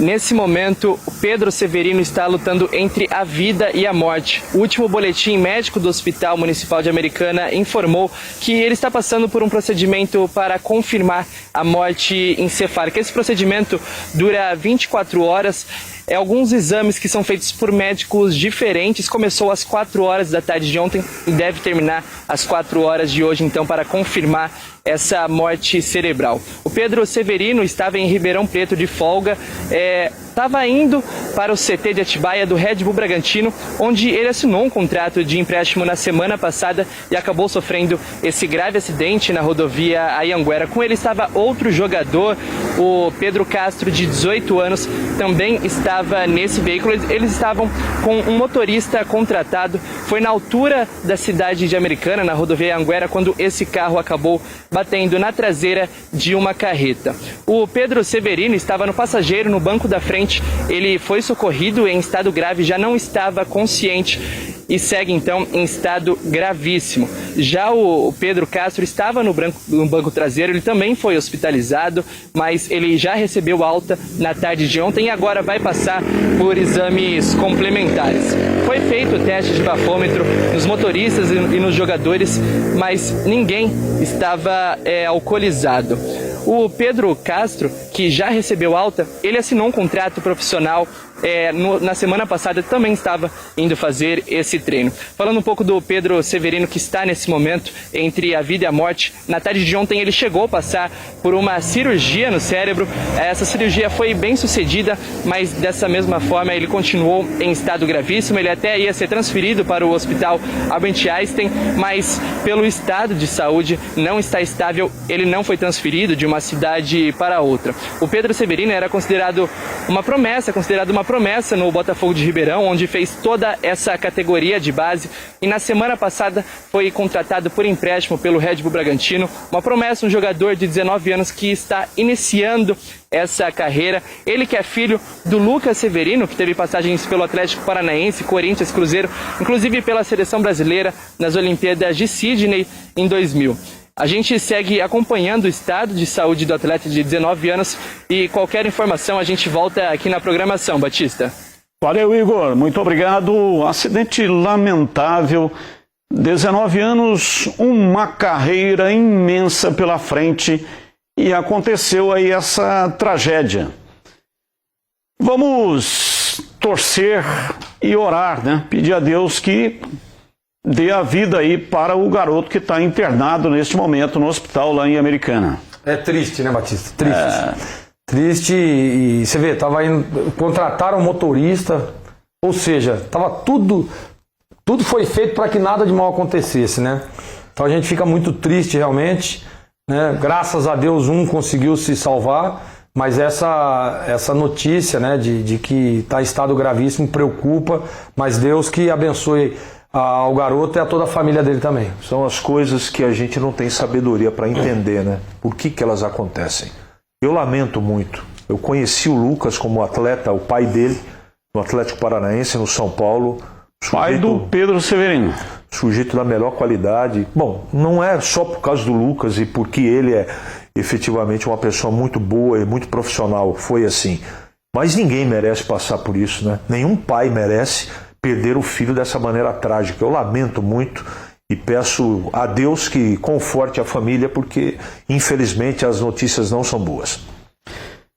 Nesse momento, o Pedro Severino está lutando entre a vida e a morte. O último boletim médico do Hospital Municipal de Americana informou que ele está passando por um procedimento para confirmar a morte encefálica. Esse procedimento dura 24 horas. Alguns exames que são feitos por médicos diferentes. Começou às 4 horas da tarde de ontem e deve terminar às 4 horas de hoje, então, para confirmar essa morte cerebral. O Pedro Severino estava em Ribeirão Preto de folga, estava indo para o CT de Atibaia do Red Bull Bragantino, onde ele assinou um contrato de empréstimo na semana passada e acabou sofrendo esse grave acidente na rodovia Anhanguera. Com ele estava outro jogador, o Pedro Castro, de 18 anos, também estava nesse veículo. Eles estavam com um motorista contratado. Foi na altura da cidade de Americana, na rodovia Anhanguera, quando esse carro acabou batendo na traseira de uma carreta. O Pedro Severino estava no passageiro, no banco da frente. Ele foi socorrido em estado grave, já não estava consciente e segue então em estado gravíssimo. Já o Pedro Castro estava no banco traseiro, ele também foi hospitalizado, mas ele já recebeu alta na tarde de ontem e agora vai passar por exames complementares. Foi feito o teste de bafômetro nos motoristas e nos jogadores, mas ninguém estava alcoolizado. O Pedro Castro, que já recebeu alta, ele assinou um contrato profissional. Na semana passada também estava indo fazer esse treino. Falando um pouco do Pedro Severino, que está nesse momento entre a vida e a morte, na tarde de ontem ele chegou a passar por uma cirurgia no cérebro. Essa cirurgia foi bem sucedida, mas dessa mesma forma ele continuou em estado gravíssimo. Ele até ia ser transferido para o Hospital Albert Einstein, mas pelo estado de saúde não está estável, ele não foi transferido de uma cidade para outra. O Pedro Severino era considerado uma promessa no Botafogo de Ribeirão, onde fez toda essa categoria de base e na semana passada foi contratado por empréstimo pelo Red Bull Bragantino. Uma promessa, um jogador de 19 anos que está iniciando essa carreira. Ele que é filho do Lucas Severino, que teve passagens pelo Atlético Paranaense, Corinthians, Cruzeiro, inclusive pela seleção brasileira nas Olimpíadas de Sydney em 2000. A gente segue acompanhando o estado de saúde do atleta de 19 anos e qualquer informação a gente volta aqui na programação, Batista. Valeu, Igor. Muito obrigado. Acidente lamentável. 19 anos, uma carreira imensa pela frente e aconteceu aí essa tragédia. Vamos torcer e orar, né? Pedir a Deus que dê a vida aí para o garoto que está internado neste momento no hospital lá em Americana. É triste, né, Batista? Triste. Triste e você vê, tava indo, contrataram um motorista, ou seja, tava tudo foi feito para que nada de mal acontecesse, né? Então a gente fica muito triste realmente, né? Graças a Deus um conseguiu se salvar, mas essa notícia, né, de que está em estado gravíssimo preocupa, mas Deus que abençoe ao garoto e a toda a família dele também. São as coisas que a gente não tem sabedoria para entender, né? Por que elas acontecem. Eu lamento muito. Eu conheci o Lucas como atleta, o pai dele, no Atlético Paranaense, no São Paulo. Pai do Pedro Severino. Sujeito da melhor qualidade. Bom, não é só por causa do Lucas e porque ele é efetivamente uma pessoa muito boa e muito profissional. Foi assim. Mas ninguém merece passar por isso, né? Nenhum pai merece perder o filho dessa maneira trágica. Eu lamento muito e peço a Deus que conforte a família, porque infelizmente as notícias não são boas.